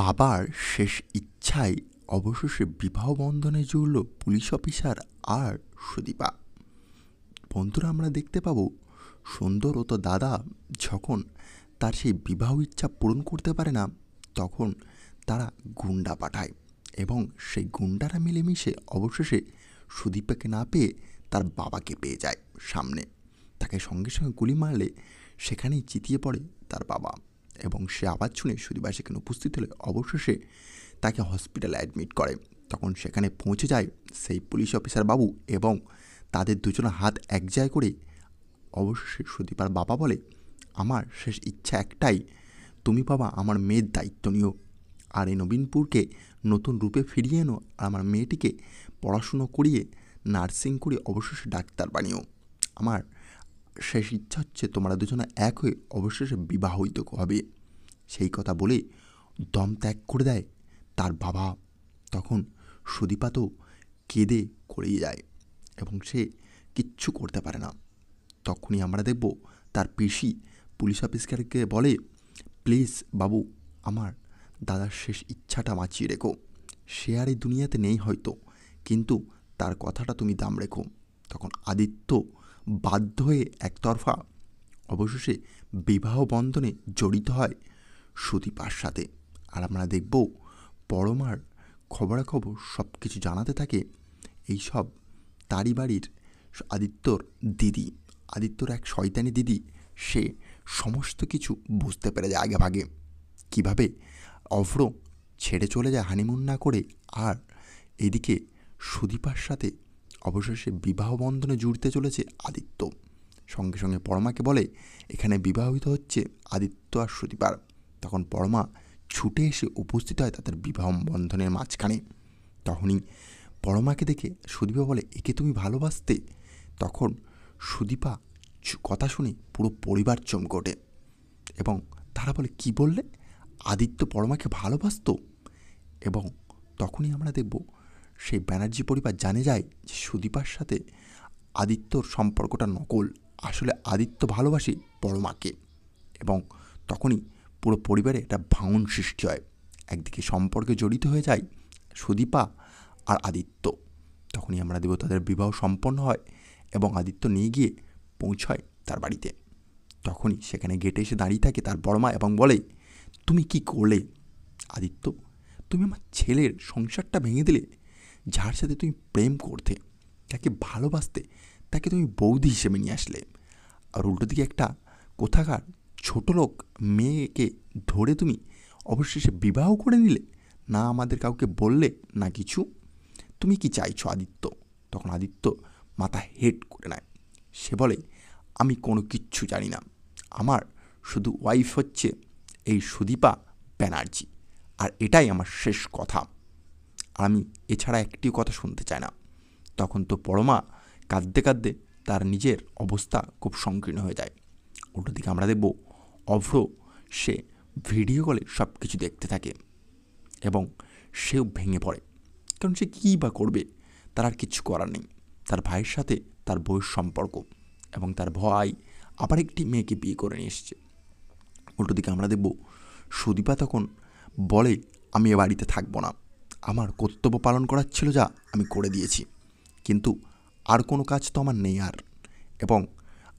বাবার শেষ ইচ্ছায় অবশেষে বিবাহ বন্ধনে জুড়ল পুলিশ অফিসার আর সুদীপা। বন্ধুরা, আমরা দেখতে পাবো সুন্দর ও তো দাদা যখন তার সেই বিবাহ ইচ্ছা পূরণ করতে পারে না, তখন তারা গুন্ডা পাঠায় এবং সেই গুন্ডারা মিলেমিশে অবশেষে সুদীপাকে না পেয়ে তার বাবাকে পেয়ে যায় সামনে। তাকে সঙ্গে সঙ্গে গুলি মারলে সেখানেই চিতিয়ে পড়ে তার বাবা এবং সে আওয়াজ শুনে সুদীপা সেখানে উপস্থিত হলে অবশেষে তাকে হসপিটালে অ্যাডমিট করে। তখন সেখানে পৌঁছে যায় সেই পুলিশ অফিসার বাবু এবং তাদের দুজনের হাত এক জায়গায় করে অবশেষে সুদীপার বাবা বলে, আমার শেষ ইচ্ছা একটাই, তুমি বাবা আমার মেয়ের দায়িত্ব নিও আর এই নবীনপুরকে নতুন রূপে ফিরিয়ে এনো আর আমার মেয়েটিকে পড়াশুনো করিয়ে নার্সিং করে অবশেষে ডাক্তার বানিও। আমার শেষ ইচ্ছা হচ্ছে তোমরা দুজনে এক হয়ে অবশেষে বিবাহিত হবে। সেই কথা বলে দম ত্যাগ করে দেয় তার বাবা। তখন সুদীপা তো কেঁদে করেই যায় এবং সে কিচ্ছু করতে পারে না। তখনই আমরা দেখব তার পিসি পুলিশ অফিসারকে বলে, প্লিজ বাবু, আমার দাদার শেষ ইচ্ছাটা বাঁচিয়ে রেখো। সে আর এই দুনিয়াতে নেই হয়তো, কিন্তু তার কথাটা তুমি দাম রেখো। তখন আদিত্য বাধ্য হয়ে একতরফা অবশেষে বিবাহ বন্ধনে জড়িত হয় সুদীপার সাথে। আর আমরা দেখব পরমার খবরাখবর সব কিছু জানাতে থাকে এইসব তারই বাড়ির আদিত্যর এক শয়তানি দিদি। সে সমস্ত কিছু বুঝতে পেরে যায় আগে ভাগে, কীভাবে অভ্র ছেড়ে চলে যায় হানিমুন না করে, আর এদিকে সুদীপার সাথে অবশেষে বিবাহ বন্ধনে জুড়তে চলেছে আদিত্য। সঙ্গে সঙ্গে পরমাকে বলে এখানে বিবাহিত হচ্ছে আদিত্য আর সুদীপার। তখন পরমা ছুটে এসে উপস্থিত হয় তাদের বিবাহ বন্ধনের মাঝখানে। তখনই পরমাকে দেখে সুদীপা বলে, একে তুমি ভালোবাসতে? তখন সুদীপা কথা শুনে পুরো পরিবার চমকে ওঠে এবং তারা বলে, কি বললে? আদিত্য পরমাকে ভালোবাসত? এবং তখনই আমরা দেখব সেই ব্যানার্জি পরিবার জানে যায় যে সুদীপার সাথে আদিত্যর সম্পর্কটা নকল, আসলে আদিত্য ভালোবাসে পরমাকে। এবং তখনই পুরো পরিবারে একটা ভাঙন সৃষ্টি হয়। একদিকে সম্পর্কে জড়িত হয়ে যায় সুদীপা আর আদিত্য। তখনই আমরা দেব তাদের বিবাহ সম্পন্ন হয় এবং আদিত্য নিয়ে গিয়ে পৌঁছায় তার বাড়িতে। তখনই সেখানে গেটে এসে দাঁড়িয়ে থাকে তার বড়মা এবং বলে, তুমি কি করলে আদিত্য? তুমি আমার ছেলের সংসারটা ভেঙে দিলে। যার সাথে তুমি প্রেম করতে, তাকে ভালোবাসতে, তাকে তুমি বৌদি হিসেবে নিয়ে আসলে, আর উল্টো দিকে একটা কোথাকার ছোট লোক মেয়েকে ধরে তুমি অবশেষে বিবাহ করে নিলে। না আমাদের কাউকে বললে, না কিছু। তুমি কি চাইছো আদিত্য? তখন আদিত্য মাথা হেড করে নেয়। সে বলে, আমি কোনো কিচ্ছু জানি না, আমার শুধু ওয়াইফ হচ্ছে এই সুদীপা ব্যানার্জি, আর এটাই আমার শেষ কথা। আমি এছাড়া একটিও কথা শুনতে চাই না। তখন তো পরমা কাঁদতে কাঁদতে তার নিজের অবস্থা খুব সংকীর্ণ হয়ে যায়। উল্টো দিকে আমরা দেখব অভ্র, সে ভিডিও কলে সব কিছু দেখতে থাকে এবং সেও ভেঙে পড়ে। কারণ সে কী বা করবে, তার আর কিছু করার নেই। তার ভাইয়ের সাথে তার বউয়ের সম্পর্ক এবং তার ভাই আবার একটি মেয়েকে বিয়ে করে নিয়ে এসেছে। উল্টো দিকে আমরা দেখব সুদীপা তখন বলে, আমি এ বাড়িতে থাকবো না, আমার কর্তব্য পালন করার ছিল যা আমি করে দিয়েছি, কিন্তু আর কোনো কাজ তো আমার নেই আর। এবং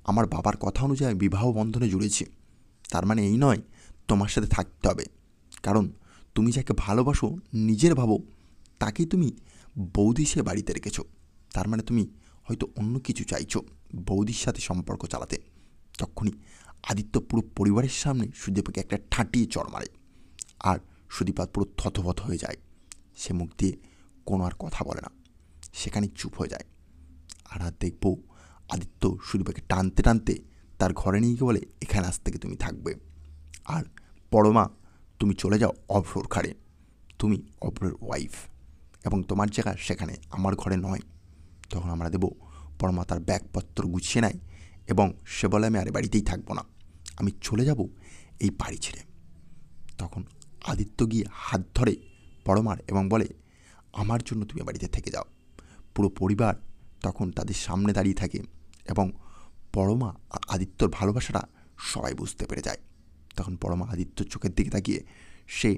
আমার বাবার কথা অনুযায়ী আমি বিবাহ বন্ধনে জুড়েছি, তার মানে এই নয় তোমার সাথে থাকতে হবে। কারণ তুমি যাকে ভালোবাসো নিজের ভাবো, তাকেই তুমি বৌদি সে বাড়িতে রেখেছো, তার মানে তুমি হয়তো অন্য কিছু চাইছো বৌদির সাথে সম্পর্ক চালাতে। তখনই আদিত্য পুরো পরিবারের সামনে সুদীপাকে একটা ঠাঁটিয়ে চড় মারে আর সুদীপা পুরো থতবত হয়ে যায়। সে মুখ দিয়ে কোনো আর কথা বলে না, সেখানে চুপ হয়ে যায়। আর দেখব আদিত্য সুদীপাকে টানতে টানতে তার ঘরে নিয়ে গিয়ে বলে, এখানে আজ থেকে তুমি থাকবে, আর পরমা তুমি চলে যাও অভ্রর ঘরে, তুমি অভ্রর ওয়াইফ এবং তোমার জায়গা সেখানে, আমার ঘরে নয়। তখন আমরা দেব পরমা তার ব্যাগপত্র গুছিয়ে নেয় এবং সে বলে, আমি আর বাড়িতেই থাকবো না, আমি চলে যাব এই বাড়ি ছেড়ে। তখন আদিত্য গিয়ে হাত ধরে পরমার এবং বলে, আমার জন্য তুমি বাড়িতে থেকে যাও। পুরো পরিবার তখন তাদের সামনে দাঁড়িয়ে থাকে এবং পরমা আর আদিত্যর ভালোবাসাটা সবাই বুঝতে পেরে যায়। তখন পরমা আদিত্যর চোখের দিকে তাকিয়ে সে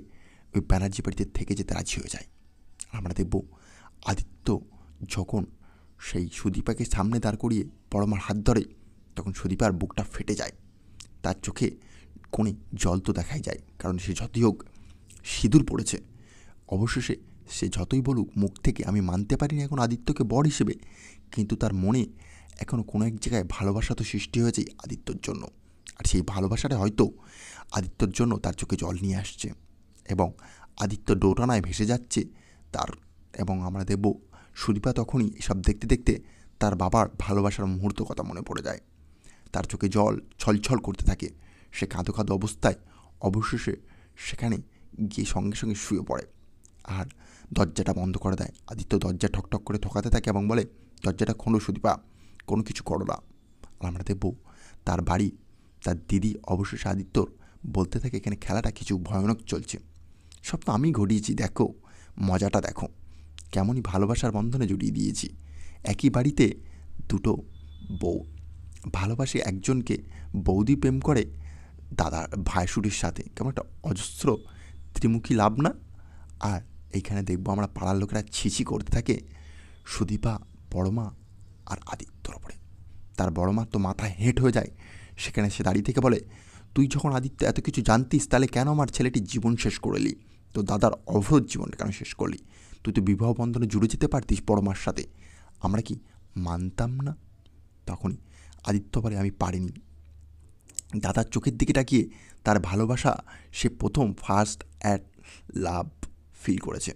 ওই ব্যানার্জি বাড়িতে থেকে যেতে রাজি হয়ে যায়। আমরা দেখব আদিত্য যখন সেই সুদীপাকে সামনে দাঁড় করিয়ে পরমার হাত ধরে, তখন সুদীপার বুকটা ফেটে যায়। তার চোখে কোণে জল তো দেখাই যায়, কারণ সে যতই হোক সিঁদুর পড়েছে। অবশেষে সে যতই বলুক মুখ থেকে, আমি মানতে পারিনি এখন আদিত্যকে বর হিসেবে, কিন্তু তার মনে এখনও কোনো এক জায়গায় ভালোবাসা তো সৃষ্টি হয়েছে আদিত্যর জন্য। আর সেই ভালোবাসাটা হয়তো আদিত্যর জন্য তার চোখে জল নিয়ে আসছে, এবং আদিত্য ডোটানায় ভেসে যাচ্ছে তার। এবং আমরা দেখব সুদীপা তখনই এসব দেখতে দেখতে তার বাবার ভালোবাসার মুহূর্ত কথা মনে পড়ে যায়। তার চোখে জল ছলছল করতে থাকে। সে কাঁদো কাঁদো অবস্থায় অবশেষে সেখানে গিয়ে সঙ্গে সঙ্গে শুয়ে পড়ে আর দরজাটা বন্ধ করে দেয়। আদিত্য দরজা ঠকঠক করে ঠকাতে থাকে এবং বলে, দরজাটা খোলো সুদীপা, কোনো কিছু করো না। আর আমরা দেখব তার বাড়ি, তার দিদি অবশেষে আদিত্যর বলতে থাকে, এখানে খেলাটা কিছু ভয়ানক চলছে, সব তো আমি ঘটিয়েছি, দেখো মজাটা দেখো, কেমনই ভালোবাসার বন্ধনে জড়িয়ে দিয়েছি। একই বাড়িতে দুটো বউ ভালোবাসে একজনকে, বৌদি প্রেম করে দাদার ভাইশুটির সাথে, কেমন একটা অজস্র ত্রিমুখী লাভ না? আর এইখানে দেখব আমরা পাড়ার লোকেরা ছিছি করতে থাকে সুদীপা, বড়মা আর আদিত্যর ওপরে। তার বড়মা তো মাথা হেঁট হয়ে যায়। সেখানে সে দাঁড়িয়ে থেকে বলে, তুই যখন আদিত্য এত কিছু জানতিস, তাহলে কেন আমার ছেলেটির জীবন শেষ করলি? তো দাদার অবরোধ জীবনটা কেন শেষ করলি? তুই তো বিবাহ বন্ধনে জুড়ে যেতে পারতিস বড়মার সাথে, আমরা কি মানতাম না? তখনই আদিত্য বলে, আমি পারিনি। দাদার চোখের দিকে তাকিয়ে তার ভালোবাসা সে প্রথম ফার্স্ট অ্যাট লাভ ফিল করেছে।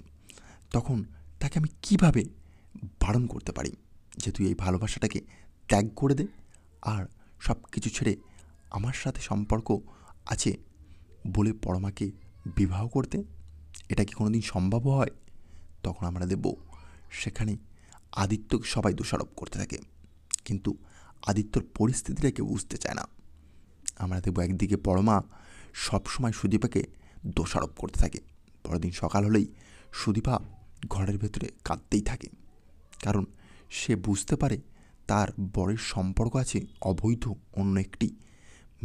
তখন তাকে আমি কিভাবে বারণ করতে পারি যে তুই এই ভালোবাসাটাকে ত্যাগ করে দে আর সব কিছু ছেড়ে আমার সাথে সম্পর্ক আছে বলে পরমাকে বিবাহ করতে? এটা কি কোনো দিন সম্ভব হয়? তখন আমরা দেখব সেখানে আদিত্যকে সবাই দোষারোপ করতে থাকে, কিন্তু আদিত্যর পরিস্থিতিটা কেউ বুঝতে চায় না। আমরা দেখব একদিকে পরমা সবসময় সুদীপাকে দোষারোপ করতে থাকে। পরের দিন সকাল হলেই সুদীপা ঘরের ভেতরে কাঁদতেই থাকে, কারণ সে বুঝতে পারে তার বরের সম্পর্ক আছে অবৈধ অন্য একটি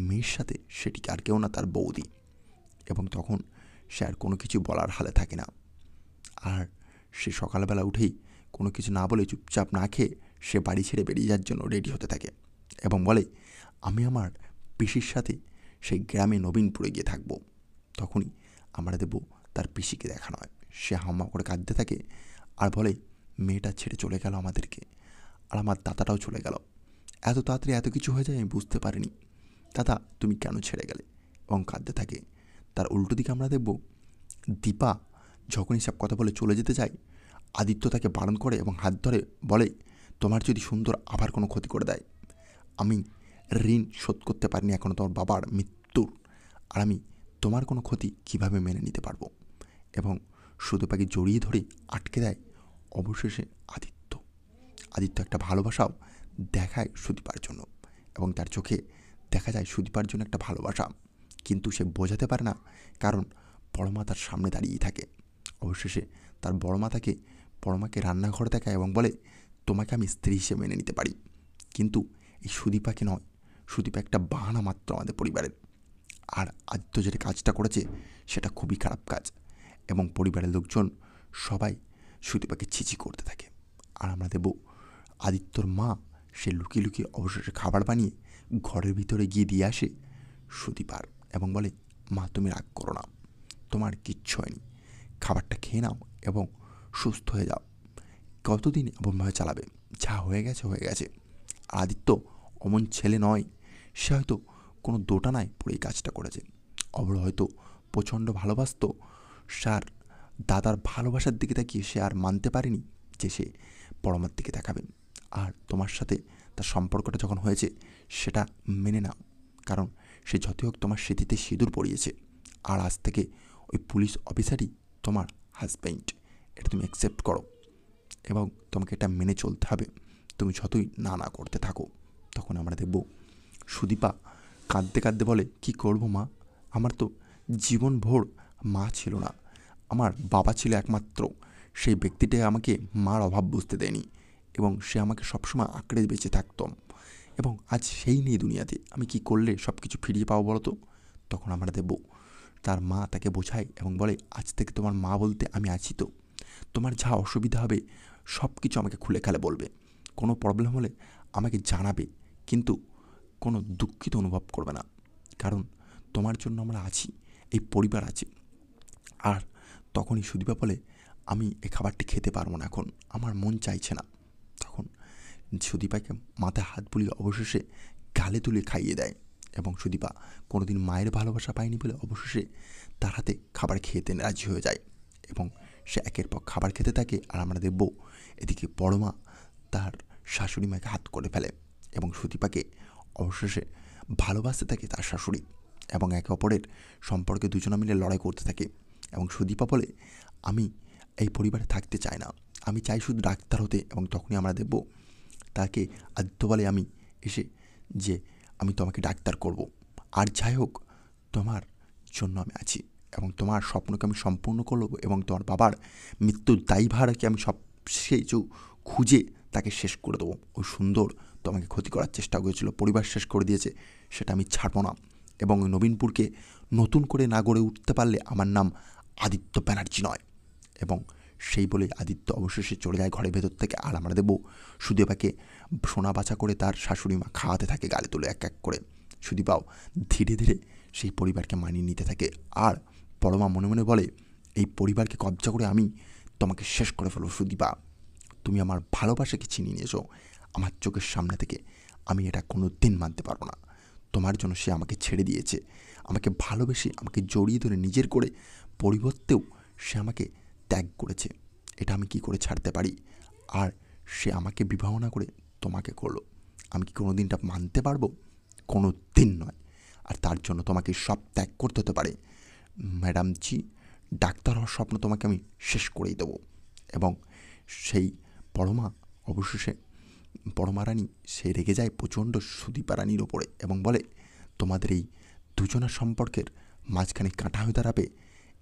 মেয়ের সাথে, সেটি আর কেউ না, তার বৌদি। এবং তখন সে আর কোনো কিছু বলার হালে থাকে না। আর সে সকালবেলা উঠেই কোনো কিছু না বলে চুপচাপ না খেয়ে সে বাড়ি ছেড়ে বেরিয়ে যাওয়ার জন্য রেডি হতে থাকে এবং বলে, আমি আমার পিসির সাথে সেই গ্রামে নবীনপুরে গিয়ে থাকবো। তখনই আমরা দেবো তার পিসিকে দেখানো হয়। সে হাম্মা করে কাঁদতে থাকে আর বলে, মেয়েটা ছেড়ে চলে গেল আমাদেরকে, আর আমার দাদাটাও চলে গেল। এত তাড়াতাড়ি এত কিছু হয়ে যায় আমি বুঝতে পারিনি। দাদা তুমি কেন ছেড়ে গেলে? এবং কাঁদতে থাকে। তার উল্টো দিকে আমরা দেখব দীপা যখনই সব কথা বলে চলে যেতে যায়, আদিত্য তাকে বারণ করে এবং হাত ধরে বলে, তোমার যদি সুন্দর আবার কোনো ক্ষতি করে দেয়, আমি ঋণ শোধ করতে পারিনি এখনও তোমার বাবার মৃত্যুর, আর আমি তোমার কোনো ক্ষতি কিভাবে মেনে নিতে পারবো? এবং সুদীপাকে জড়িয়ে ধরে আটকে দেয়। অবশেষে আদিত্য একটা ভালোবাসাও দেখায় সুদীপার জন্য, এবং তার চোখে দেখা যায় সুদীপার জন্য একটা ভালোবাসা, কিন্তু সে বোঝাতে পারে না, কারণ বড়মা তার সামনে দাঁড়িয়েই থাকে। অবশেষে তার বড়মা তাকে পরমাকে রান্নাঘরে দেখায় এবং বলে, তোমাকে আমি স্ত্রী হিসেবে মেনে নিতে পারি, কিন্তু এই সুদীপাকে নয়। সুদীপা একটা বাহানা মাত্র আমাদের পরিবারের। আর আদিত্য যেটা কাজটা করেছে সেটা খুবই খারাপ কাজ, এবং পরিবারের লোকজন সবাই সুদীপাকে ছিছি করতে থাকে। আর আমরা দেব আদিত্যর মা সে লুকিয়ে লুকিয়ে অবশেষে খাবার বানিয়ে ঘরের ভিতরে গিয়ে দিয়ে আসে সুদীপার এবং বলে, মা তুমি রাগ করো না, তোমার কিচ্ছু হয়নি, খাবারটা খেয়ে নাও এবং সুস্থ হয়ে যাও। কতদিন এমনভাবে চালাবে? যা হয়ে গেছে হয়ে গেছে। আদিত্য অমন ছেলে নয়, সে হয়তো কোনো দোটানায় পড়ে এই কাজটা করেছে। অবর হয়তো প্রচণ্ড ভালোবাসত, সার দাদার ভালোবাসার দিকে তাকিয়ে সে আর মানতে পারেনি যে সে পরমার দিকে তাকাবে। আর তোমার সাথে তার সম্পর্কটা যখন হয়েছে সেটা মেনে নাও, কারণ সে যতই হোক তোমার স্মৃতিতে সিঁদুর পরিয়েছে, আর আজ থেকে ওই পুলিশ অফিসারই তোমার হাজব্যান্ড, এটা তুমি অ্যাকসেপ্ট করো এবং তোমাকে এটা মেনে চলতে হবে, তুমি যতই না না করতে থাকো। তখন আমরা দেখব সুদীপা কাঁদতে কাঁদতে বলে, কি করব মা, আমার তো জীবনভর মা ছিল না, আমার বাবা ছিল একমাত্র, সেই ব্যক্তিটাই আমাকে মার অভাব বুঝতে দেয়নি এবং সে আমাকে সবসময় আঁকড়ে বেঁচে থাকতাম, এবং আজ সেই নেই দুনিয়াতে, আমি কি করলে সব কিছু ফিরিয়ে পাবো বলো তো? তখন আমরা দেব তার মা তাকে বোঝায় এবং বলে, আজ থেকে তোমার মা বলতে আমি আছি তো, তোমার যা অসুবিধা হবে সব কিছু আমাকে খুলে খালে বলবে, কোনো প্রবলেম হলে আমাকে জানাবে, কিন্তু কোনো দুঃখিত অনুভব করবে না, কারণ তোমার জন্য আমরা আছি, এই পরিবার আছে। আর তখনই সুদীপা বলে, আমি এই খাবারটি খেতে পারবো না, এখন আমার মন চাইছে না। তখন সুদীপাকে মাথায় হাত বুলিয়ে অবশেষে গালে তুলে খাইয়ে দেয়, এবং সুদীপা কোনোদিন মায়ের ভালোবাসা পায়নি বলে অবশেষে তার হাতে খাবার খেতে রাজি হয়ে যায়, এবং সে একের পর খাবার খেতে থাকে। আর আমরা দেখব এদিকে বড় মা তার শাশুড়ি মাকে হাত করে ফেলে, এবং সুদীপাকে অবশেষে ভালোবাসতে থাকে তার শাশুড়ি, এবং একে অপরের সম্পর্কে দুজনে মিলে লড়াই করতে থাকে। এবং সুদীপা বলে, আমি এই পরিবারে থাকতে চাই না, আমি চাই শুধু ডাক্তার হতে। এবং তখনই আমরা দেখব তাকে আদিত্য বলে, আমি এসে যে আমি তোমাকে ডাক্তার করব, আর যাই হোক তোমার জন্য আমি আছি, এবং তোমার স্বপ্নকে আমি সম্পূর্ণ করব, এবং তোমার বাবার মৃত্যুর দায়ভারকে আমি সব কিছু খুঁজে তাকে শেষ করে দেবো। ওই সুন্দর তোমাকে ক্ষতি করার চেষ্টা করেছিল, পরিবার শেষ করে দিয়েছে, সেটা আমি ছাড়বো না। এবং ওই নবীনপুরকে নতুন করে না গড়ে উঠতে পারলে আমার নাম আদিত্য ব্যানার্জি নয়। এবং সেই বলে আদিত্য অবশেষে চলে যায় ঘরের ভেতর থেকে। আর আমরা দেবো সুদীপাকে সোনা বাছা করে তার শাশুড়ি মা খাওয়াতে থাকে গালে তুলে এক এক করে। সুদীপাও ধীরে ধীরে সেই পরিবারকে মানিয়ে নিতে থাকে। আর বড়মা মনে মনে বলে, এই পরিবারকে কবজা করে আমি তোমাকে শেষ করে ফেলবো সুদীপা, তুমি আমার ভালোবাসাকে ছিনিয়ে নিয়েছো আমার চোখের সামনে থেকে, আমি এটা কোনো দিন মানতে পারবো না। তোমার জন্য সে আমাকে ছেড়ে দিয়েছে, আমাকে ভালোবেসে আমাকে জড়িয়ে ধরে নিজের করে, পরিবর্তেও সে আমাকে ত্যাগ করেছে, এটা আমি কি করে ছাড়তে পারি? আর সে আমাকে বিবাহ না করে তোমাকে করলো, আমি কি কোনো দিনটা মানতে পারবো? কোনো দিন নয়। আর তার জন্য তোমাকে সব ত্যাগ করতে হতে পারে ম্যাডামজি, ডাক্তার হওয়ার স্বপ্ন তোমাকে আমি শেষ করেই দেবো। এবং সেই পরমা অবশেষে পরমা রানী সে রেগে যায় প্রচণ্ড সুদীপা রানীর ওপরে, এবং বলে, তোমাদের এই দুজনের সম্পর্কের মাঝখানে কাঁটা হয়ে দাঁড়াবে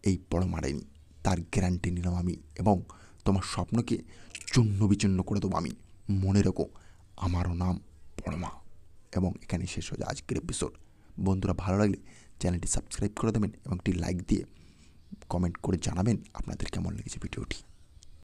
এই পরমা রানী, তার গ্যারান্টি নিলাম আমি, এবং তোমার স্বপ্নকে চূর্ণ বিচূর্ণ করে দেবো আমি, মনে রেখো আমারও নাম পরমা। এবং এখানে শেষ হয়ে যায় আজকের এপিসোড। বন্ধুরা, ভালো লাগলে চ্যানেলটি সাবস্ক্রাইব করে দেবেন এবং একটি লাইক দিয়ে কমেন্ট করে জানাবেন আপনাদের কেমন লেগেছে ভিডিওটি।